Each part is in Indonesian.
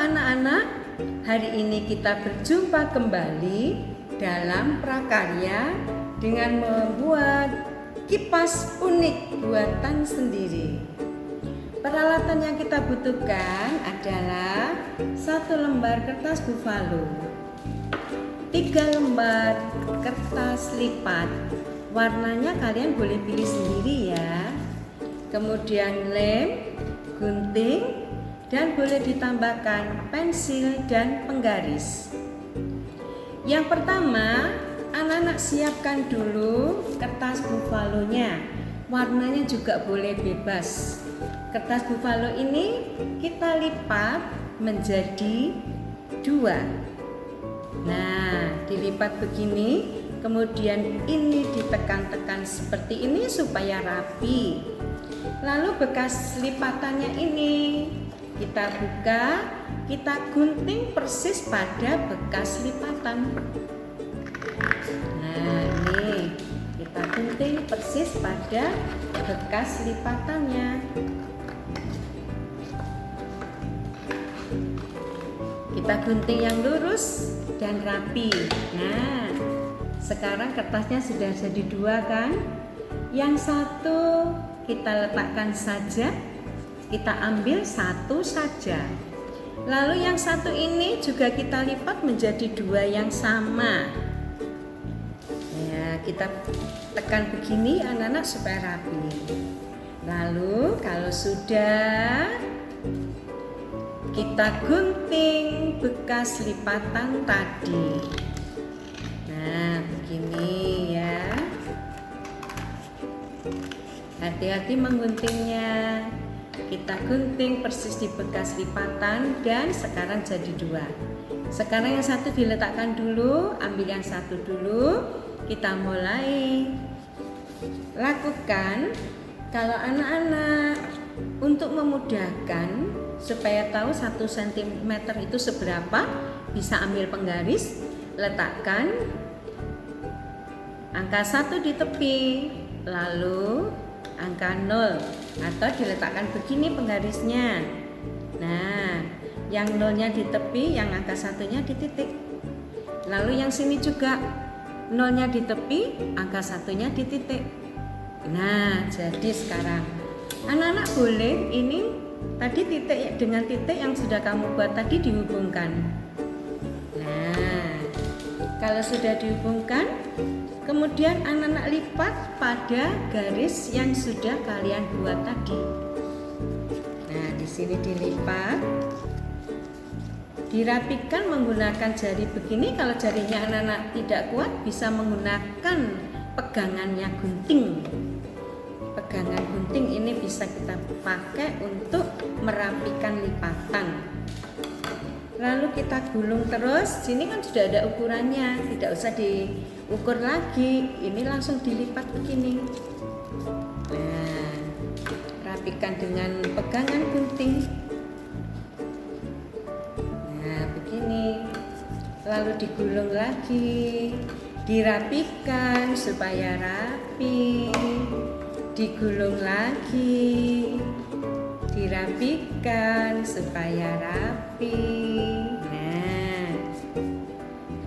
anak-anak, hari ini kita berjumpa kembali dalam prakarya dengan membuat kipas unik buatan sendiri. Peralatan yang kita butuhkan adalah 1 lembar kertas buffalo, 3 lembar kertas lipat, warnanya kalian boleh pilih sendiri ya. Kemudian lem, gunting, dan boleh ditambahkan pensil dan penggaris. Yang pertama, anak-anak siapkan dulu kertas buffalonya. Warnanya juga boleh bebas. Kertas buffalo ini kita lipat menjadi 2. Nah, dilipat begini, kemudian ini ditekan-tekan seperti ini supaya rapi. Lalu bekas lipatannya ini kita buka, kita gunting persis pada bekas lipatan. Nah, ini kita gunting persis pada bekas lipatannya. Kita gunting yang lurus dan rapi. Nah, sekarang kertasnya sudah jadi 2 kan? Yang satu kita letakkan saja. Kita ambil 1 saja. Lalu yang satu ini juga kita lipat menjadi 2 yang sama. Ya, kita tekan begini anak-anak supaya rapi. Lalu kalau sudah, kita gunting bekas lipatan tadi. Nah, begini ya. Hati-hati mengguntingnya. Kita gunting persis di bekas lipatan dan sekarang jadi 2. Sekarang yang satu diletakkan dulu, ambil yang satu dulu. Kita mulai lakukan. Kalau anak-anak untuk memudahkan supaya tahu 1 cm itu seberapa, bisa ambil penggaris, letakkan angka 1 di tepi, lalu angka 0 atau diletakkan begini penggarisnya. Nah, yang 0-nya di tepi, yang angka 1-nya di titik. Lalu yang sini juga 0-nya di tepi, angka 1-nya di titik. Nah, jadi sekarang anak-anak boleh ini tadi titik dengan titik yang sudah kamu buat tadi dihubungkan. Nah, kalau sudah dihubungkan, kemudian anak-anak lipat pada garis yang sudah kalian buat tadi. Nah, di sini dilipat, dirapikan menggunakan jari begini. Kalau jarinya anak-anak tidak kuat, bisa menggunakan pegangannya gunting. Pegangan gunting ini bisa kita pakai untuk merapikan lipatan. Lalu kita gulung terus. Sini kan sudah ada ukurannya, tidak usah diukur lagi. Ini langsung dilipat begini. Nah, rapikan dengan pegangan gunting. Nah, begini. Lalu digulung lagi, dirapikan supaya rapi. Digulung lagi, dirapikan supaya rapi. Nah,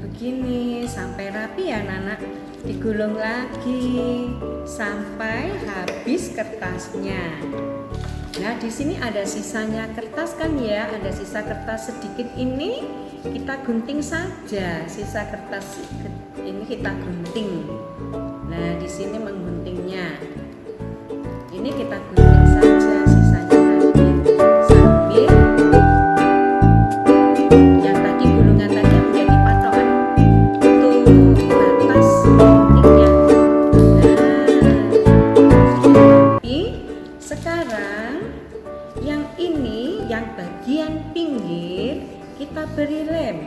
begini sampai rapi ya anak-anak. Digulung lagi sampai habis kertasnya. Nah, di sini ada sisanya kertas kan ya, ada sisa kertas sedikit ini kita gunting saja. Sisa kertas ini kita gunting. Nah, di sini mengguntingnya. Ini kita gunting saja sisanya tadi sambil yang tadi gulungan tadi menjadi patokan untuk batas guntingnya. Nah, sekarang yang ini, yang bagian pinggir kita beri lem.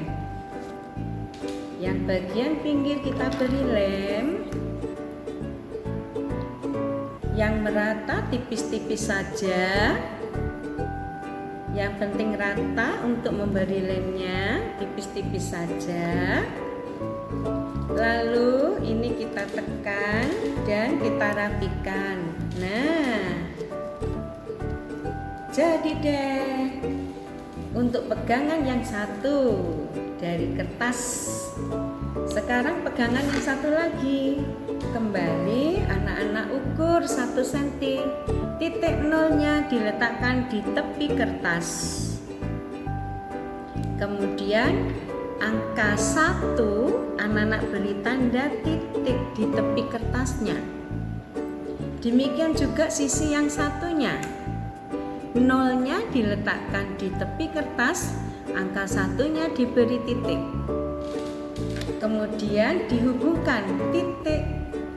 Yang bagian pinggir kita beri lem. Yang merata tipis-tipis saja. Yang penting rata untuk memberi lemnya, tipis-tipis saja. Lalu ini kita tekan dan kita rapikan. Nah, jadi deh. untuk pegangan yang satu dari kertas. Sekarang pegangan yang satu lagi. Kembali anak-anak ukur 1 cm. Titik nolnya diletakkan di tepi kertas. Kemudian angka 1 anak-anak beri tanda titik di tepi kertasnya. Demikian juga sisi yang satunya. Nolnya diletakkan di tepi kertas, angka 1-nya diberi titik. Kemudian dihubungkan titik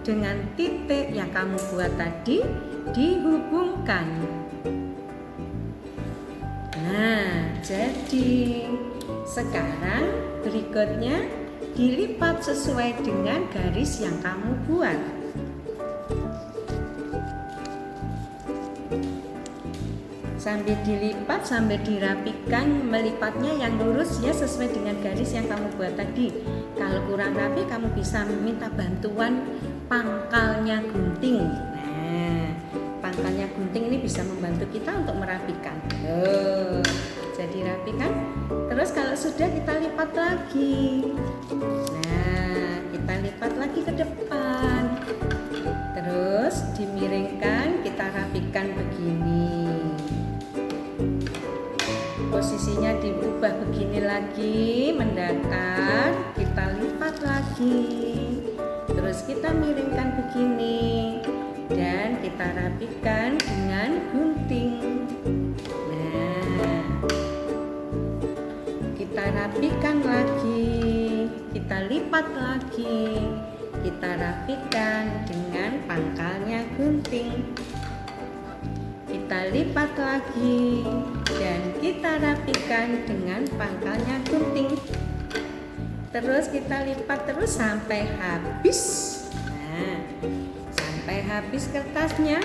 dengan titik yang kamu buat tadi, dihubungkan. Nah, jadi sekarang berikutnya dilipat sesuai dengan garis yang kamu buat. Sambil dilipat, sambil dirapikan, melipatnya yang lurus ya sesuai dengan garis yang kamu buat tadi. Kalau kurang rapi, kamu bisa minta bantuan pangkalnya gunting. Nah, pangkalnya gunting ini bisa membantu kita untuk merapikan. Jadi rapikan. Terus kalau sudah kita lipat lagi. Nah, kita lipat lagi ke depan. Terus dimiringkan, kita rapikan begini. Posisinya diubah begini lagi, mendatar, kita lipat lagi. Terus kita miringkan begini dan kita rapikan dengan gunting. Nah, kita rapikan lagi, kita lipat lagi, kita rapikan dengan pangkalnya gunting. Kita lipat lagi dan kita rapikan dengan pangkalnya gunting. Terus kita lipat terus sampai habis. Nah, sampai habis kertasnya.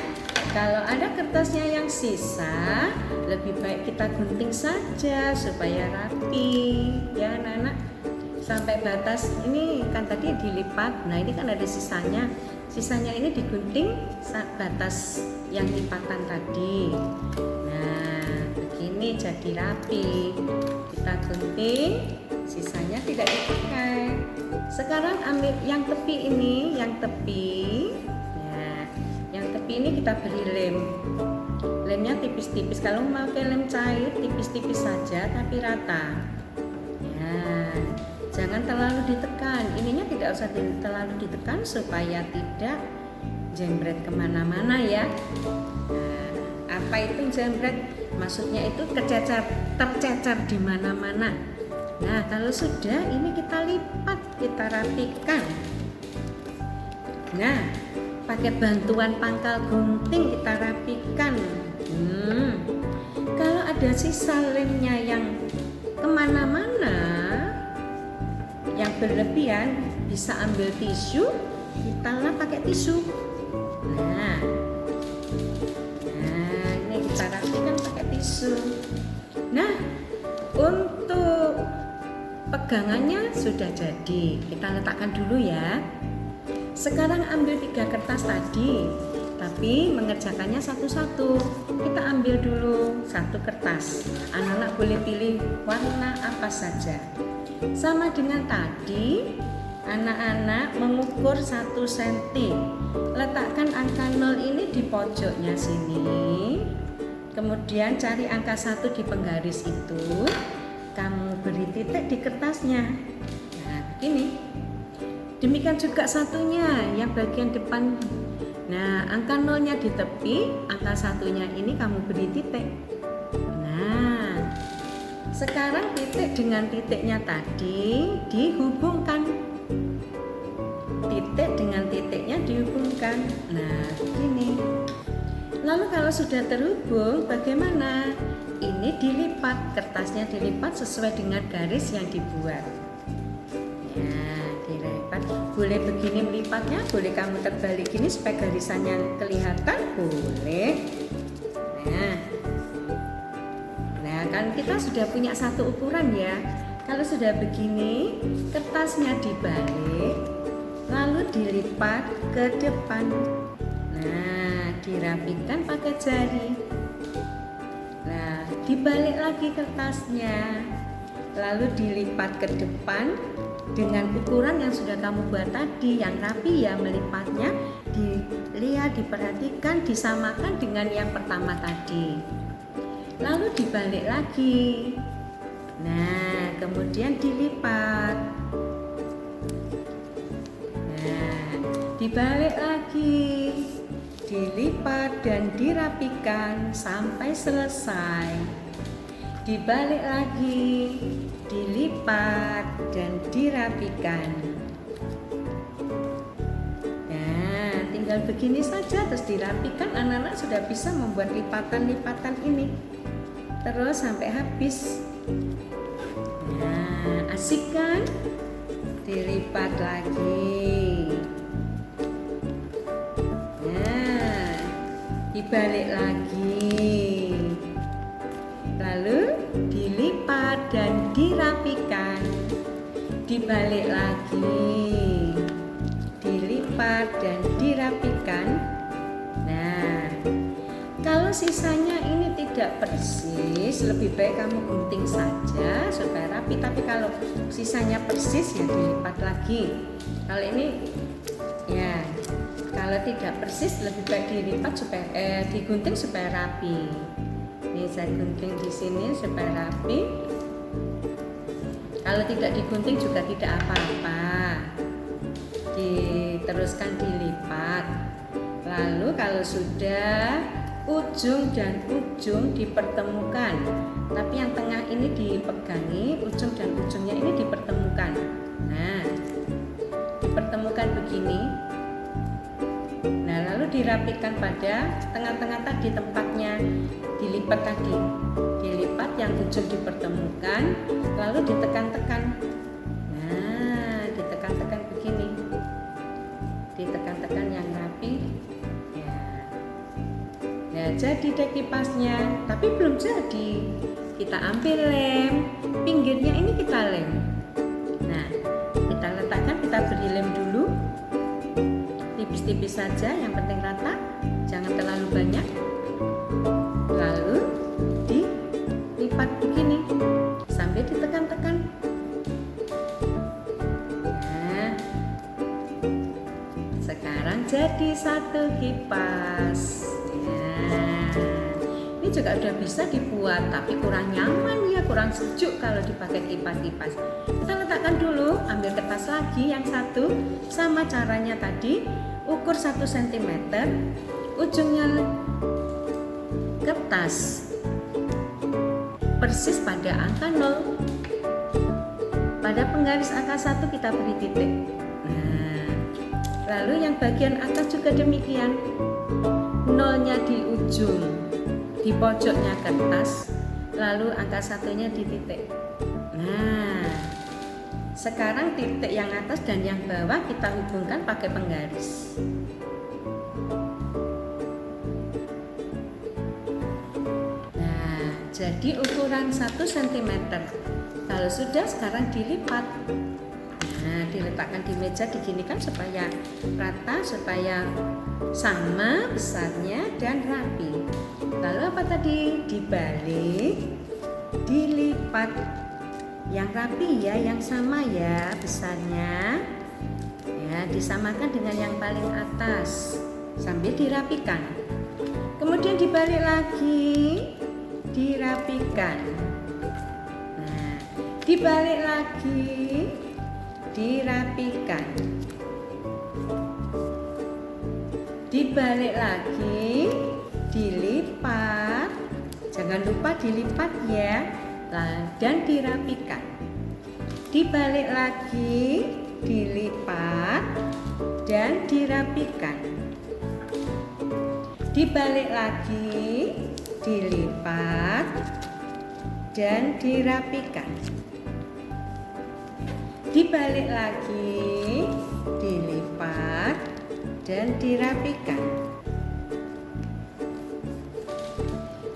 Kalau ada kertasnya yang sisa, lebih baik kita gunting saja supaya rapi. Ya anak-anak, sampai batas ini kan tadi dilipat. Nah, ini kan ada sisanya. Sisanya ini digunting batas yang lipatan tadi. Nah, begini jadi rapi. Kita gunting, sisanya tidak dipakai. Sekarang ambil yang tepi ini, yang tepi. Nah, yang tepi ini kita beri lem. Lemnya tipis-tipis. Kalau mau pakai lem cair, tipis-tipis saja tapi rata. Nah, jangan terlalu ditekan. Ininya tidak usah terlalu ditekan supaya tidak jembret kemana-mana ya. Nah, apa itu jembret? Maksudnya itu tercecer di mana-mana. Nah, kalau sudah ini kita lipat, kita rapikan. Nah, pakai bantuan pangkal gunting kita rapikan. Kalau ada sisa lemnya yang kemana-mana, yang berlebihan, bisa ambil tisu, kita lap pakai tisu. Nah, ini kita rapikan pakai tisu. Nah, untuk pegangannya sudah jadi. Kita letakkan dulu ya. Sekarang ambil 3 kertas tadi, tapi mengerjakannya satu-satu. Kita ambil dulu 1 kertas. Anak-anak boleh pilih warna apa saja. Sama dengan tadi, anak-anak mengukur 1 cm. Letakkan angka 0 ini di pojoknya sini. Kemudian cari angka 1 di penggaris itu. Kamu beri titik di kertasnya. Nah, begini. Demikian juga satunya yang bagian depan. Nah, angka 0-nya di tepi, angka 1-nya ini kamu beri titik. Nah, sekarang titik dengan titiknya tadi dihubungkan. Titik dengan titiknya dihubungkan. Nah, begini. Lalu kalau sudah terhubung, bagaimana? Ini dilipat, kertasnya dilipat sesuai dengan garis yang dibuat. Nah, dilipat. Boleh begini melipatnya, boleh kamu terbalik gini supaya garisannya kelihatan, boleh. Nah, kan kita sudah punya 1 ukuran ya. Kalau sudah begini, kertasnya dibalik, lalu dilipat ke depan. Nah, dirapikan pakai jari. Nah, dibalik lagi kertasnya, lalu dilipat ke depan dengan ukuran yang sudah kamu buat tadi, yang rapi ya melipatnya. Dilihat, diperhatikan, disamakan dengan yang pertama tadi, lalu dibalik lagi. Nah, kemudian dilipat. Nah, dibalik lagi, dilipat dan dirapikan sampai selesai. Dibalik lagi, dilipat dan dirapikan. Nah, tinggal begini saja terus dirapikan. Anak-anak sudah bisa membuat lipatan-lipatan ini terus sampai habis. Nah, asik kan? Dilipat lagi. Nah, dibalik lagi. Lalu dilipat dan dirapikan. Dibalik lagi. Dilipat dan dirapikan. Nah, kalau sisanya ini tidak persis, lebih baik kamu gunting saja supaya rapi. Tapi kalau sisanya persis ya dilipat lagi. Kalau ini ya, kalau tidak persis lebih baik dilipat supaya digunting supaya rapi. Ini saya gunting di sini supaya rapi. Kalau tidak digunting juga tidak apa-apa. Diteruskan dilipat. Lalu kalau sudah ujung dan ujung dipertemukan, tapi yang tengah ini dipegangi, ujung dan ujungnya ini dipertemukan. Nah, dipertemukan begini. Nah, lalu dirapikan pada tengah-tengah tadi tempatnya dilipat tadi. Dilipat yang ujung dipertemukan, lalu ditekan-tekan. Nah, ditekan-tekan begini. Ditekan-tekan yang rapi. Ya. Nah, jadi deh kipasnya, tapi belum jadi. Kita ambil lem, pinggirnya ini kita lem. Nah, kita letakkan, kita beri lem dulu. Tipis-tipis saja, yang penting rata, jangan terlalu banyak. Lalu dilipat begini sambil ditekan-tekan. Nah, sekarang jadi satu kipas. Nah, ini juga udah bisa dibuat, tapi kurang nyaman ya, kurang sejuk kalau dipakai kipas-kipas. Kita letakkan dulu, ambil kertas lagi yang satu, sama caranya tadi. Ukur 1 cm, ujungnya kertas persis pada angka 0. Pada penggaris angka 1 kita beri titik. Nah, lalu yang bagian atas juga demikian. 0-nya di ujung, di pojoknya kertas, lalu angka 1-nya di titik. Nah, sekarang titik yang atas dan yang bawah kita hubungkan pakai penggaris. Nah, jadi ukuran 1 cm. Kalau sudah, sekarang dilipat. Nah, diletakkan di meja, diginikan supaya rata, supaya sama besarnya dan rapi. Lalu apa tadi? Dibalik, dilipat. Yang rapi ya, yang sama ya besarnya. Ya, disamakan dengan yang paling atas sambil dirapikan. Kemudian dibalik lagi, dirapikan. Nah, dibalik lagi, dirapikan. Dibalik lagi, dilipat. Jangan lupa dilipat ya. Dan dirapikan. Dibalik lagi, dilipat dan dirapikan. Dibalik lagi, dilipat dan dirapikan. Dibalik lagi, dilipat dan dirapikan.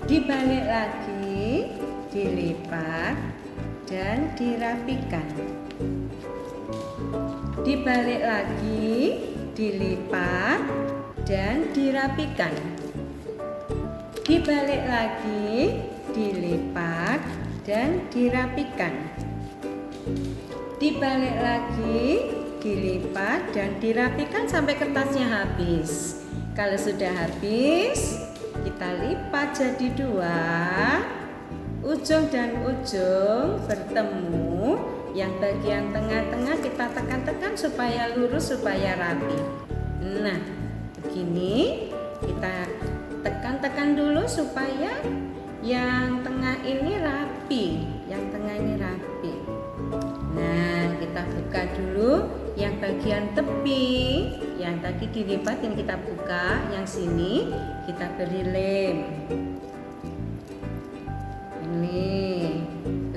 Dibalik lagi, dilipat dan dirapikan. Dibalik lagi, dilipat dan dirapikan. dibalik lagi, dilipat dan dirapikan. Dibalik lagi, dilipat dan dirapikan sampai kertasnya habis. Kalau sudah habis, kita lipat jadi 2, ujung dan ujung bertemu. Yang bagian tengah-tengah kita tekan-tekan supaya lurus, supaya rapi. Nah, begini kita tekan-tekan dulu supaya yang tengah ini rapi, yang tengah ini rapi. Nah, kita buka dulu yang bagian tepi, yang tadi dilipat ini kita buka, yang sini kita beri lem. Ini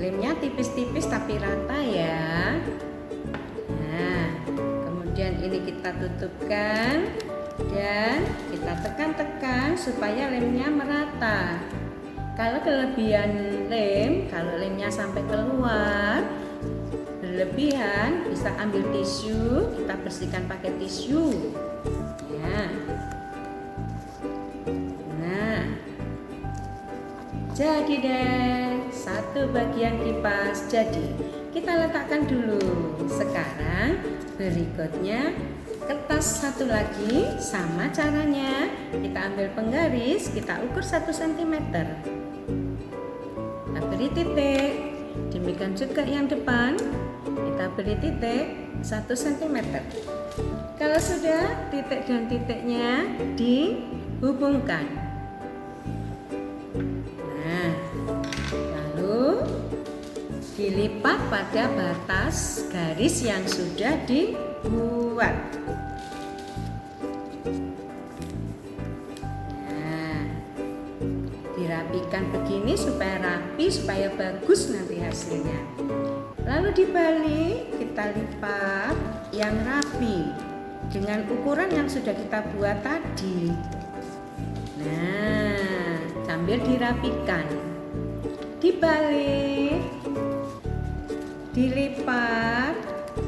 lemnya tipis-tipis tapi rata ya. Nah, kemudian ini kita tutupkan dan kita tekan-tekan supaya lemnya merata. Kalau kelebihan lem, kalau lemnya sampai keluar berlebihan, bisa ambil tisu, kita bersihkan pakai tisu ya. Nah, jadi deh, satu bagian kipas jadi. Kita letakkan dulu. Sekarang berikutnya kertas satu lagi, sama caranya. Kita ambil penggaris, kita ukur 1 cm. Kita beri titik. Demikian juga yang depan, kita beri titik 1 cm. Kalau sudah, titik dan titiknya dihubungkan. Nah, lalu dilipat pada batas garis yang sudah dibuat. Nah, dirapikan begini supaya rapi, supaya bagus nanti hasilnya. Lalu dibalik, kita lipat yang rapi dengan ukuran yang sudah kita buat tadi. Nah, sambil dirapikan, dibalik, dilipat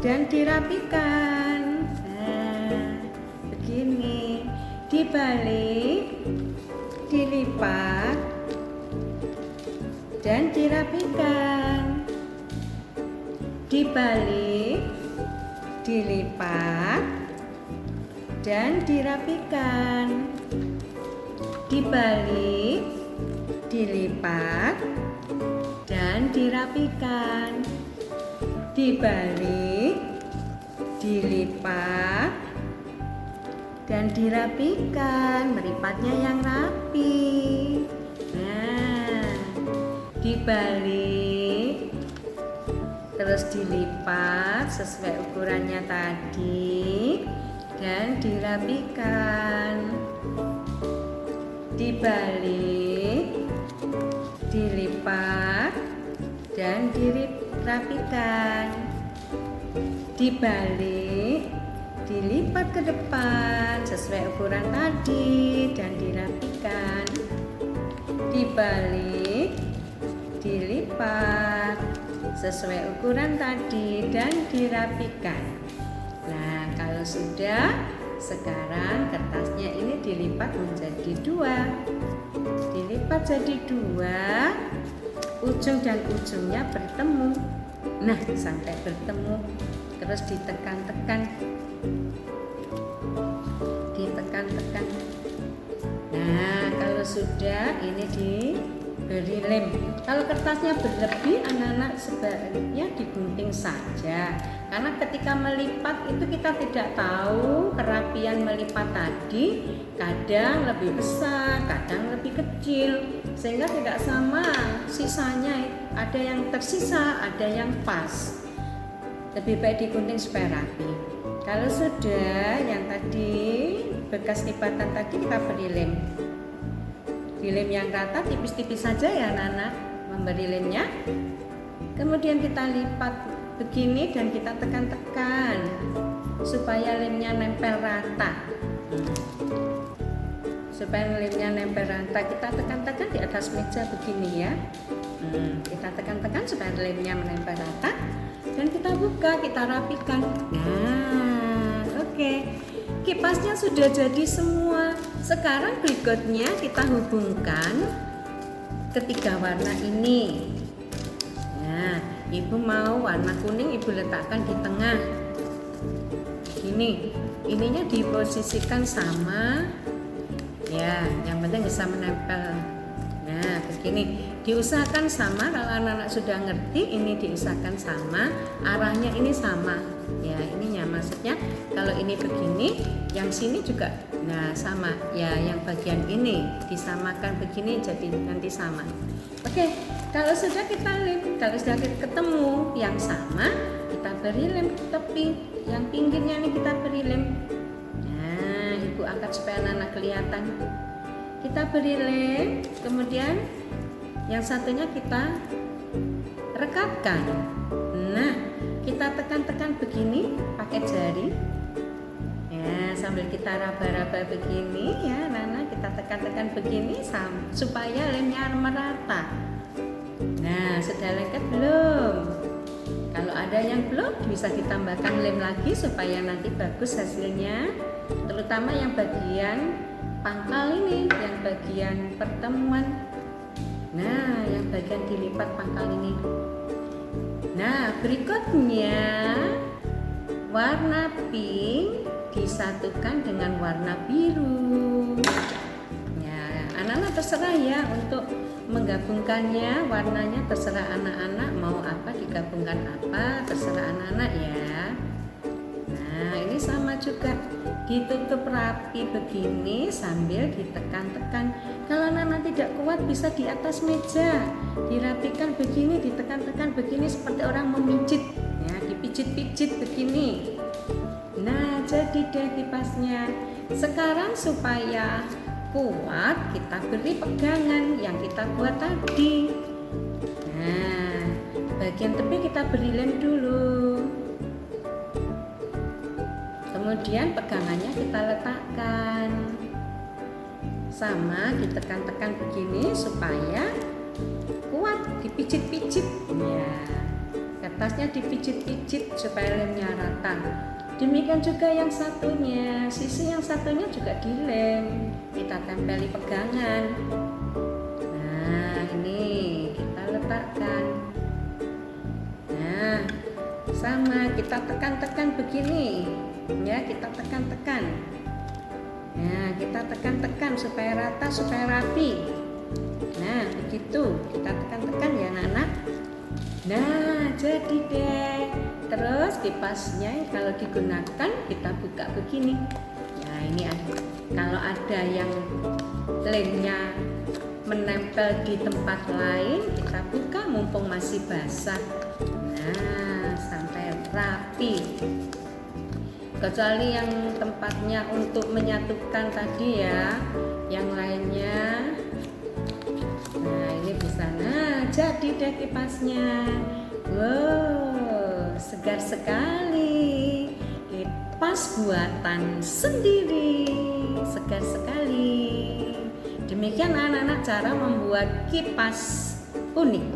dan dirapikan. Nah, begini, dibalik, dilipat dan dirapikan. Dibalik, dilipat dan dirapikan. Dibalik, dilipat dan dirapikan. Dibalik, dilipat dan dirapikan. Melipatnya yang rapi. Nah, dibalik, terus dilipat sesuai ukurannya tadi dan dirapikan. Dibalik, dilipat dan dirapikan. Dibalik, dilipat ke depan sesuai ukuran tadi dan dirapikan. Dibalik, dilipat sesuai ukuran tadi dan dirapikan. Nah, kalau sudah, sekarang kertasnya ini dilipat menjadi 2. Dilipat jadi 2, ujung dan ujungnya bertemu. Nah, sampai bertemu, terus ditekan-tekan. Ditekan-tekan. Nah, kalau sudah, ini diberi lem. Kalau kertasnya berlebih, anak-anak sebaiknya digunting saja. Karena ketika melipat itu kita tidak tahu kerapian melipat tadi, kadang lebih besar, kadang lebih kecil, sehingga tidak sama sisanya. Ada yang tersisa, ada yang pas. Lebih baik digunting supaya rapi. Kalau sudah, yang tadi bekas lipatan tadi kita beri lem. Di lem yang rata tipis-tipis saja ya anak-anak, memberi lemnya. Kemudian kita lipat begini dan kita tekan-tekan supaya lemnya nempel rata. Supaya lemnya nempel rata, kita tekan-tekan di atas meja begini ya. Kita tekan-tekan supaya lemnya menempel rata dan kita buka, kita rapikan. Nah, oke. Kipasnya sudah jadi semua. Sekarang berikutnya kita hubungkan ketiga warna ini. Nah, ibu mau warna kuning, ibu letakkan di tengah. Gini, ininya diposisikan sama. Ya, yang penting bisa menempel. Nah, begini, diusahakan sama. Kalau anak-anak sudah ngerti, ini diusahakan sama, arahnya ini sama. Ya, ininya maksudnya kalau ini begini, yang sini juga nah sama. Ya, yang bagian ini disamakan begini jadi nanti sama. Oke, kalau sudah kita lem, kalau sudah ketemu yang sama, kita beri lem tepi. Yang pinggirnya ini kita beri lem. Nah, ibu angkat supaya anak-anak kelihatan. Kita beri lem, kemudian yang satunya kita rekatkan. Nah, kita tekan-tekan begini pakai jari. Ya, sambil kita raba-raba begini ya, Nana, kita tekan-tekan begini supaya lemnya merata. Nah, sudah lengket belum? Kalau ada yang belum, bisa ditambahkan lem lagi supaya nanti bagus hasilnya. Terutama yang bagian pangkal ini, yang bagian pertemuan. Nah, yang bagian dilipat pangkal ini. Nah, berikutnya warna pink disatukan dengan warna biru. Ya, anak-anak terserah ya untuk menggabungkannya, warnanya terserah anak-anak mau apa, digabungkan apa, terserah anak-anak ya. Nah, ini sama juga, ditutup rapi begini sambil ditekan-tekan. Kalau anak-anak tidak kuat bisa di atas meja, dirapikan begini, ditekan-tekan begini seperti orang memijit ya, dipijit-pijit begini. Nah, jadi deh kipasnya. Sekarang supaya kuat, kita beri pegangan yang kita buat tadi. Nah, bagian tepi kita beri lem dulu. Kemudian pegangannya kita letakkan. Sama, ditekan-tekan begini supaya kuat, dipijit-pijit. Ya, kertasnya dipijit-pijit supaya lemnya rata. Demikian juga yang satunya, sisi yang satunya juga dilem, kita tempeli pegangan. Nah, ini kita letakkan. Nah, sama, kita tekan-tekan begini ya, kita tekan-tekan. Nah, kita tekan-tekan supaya rata, supaya rapi. Nah, begitu kita tekan-tekan ya anak-anak. Nah, jadi deh. Terus kipasnya kalau digunakan kita buka begini. Nah, ini kalau ada yang lemnya menempel di tempat lain, kita buka mumpung masih basah. Nah, sampai rapi. Kecuali yang tempatnya untuk menyatukan tadi ya, yang lainnya. Nah, ini bisa. Nah, jadi deh kipasnya. Wow, segar sekali. Kipas buatan sendiri, segar sekali. Demikian anak-anak cara membuat kipas unik.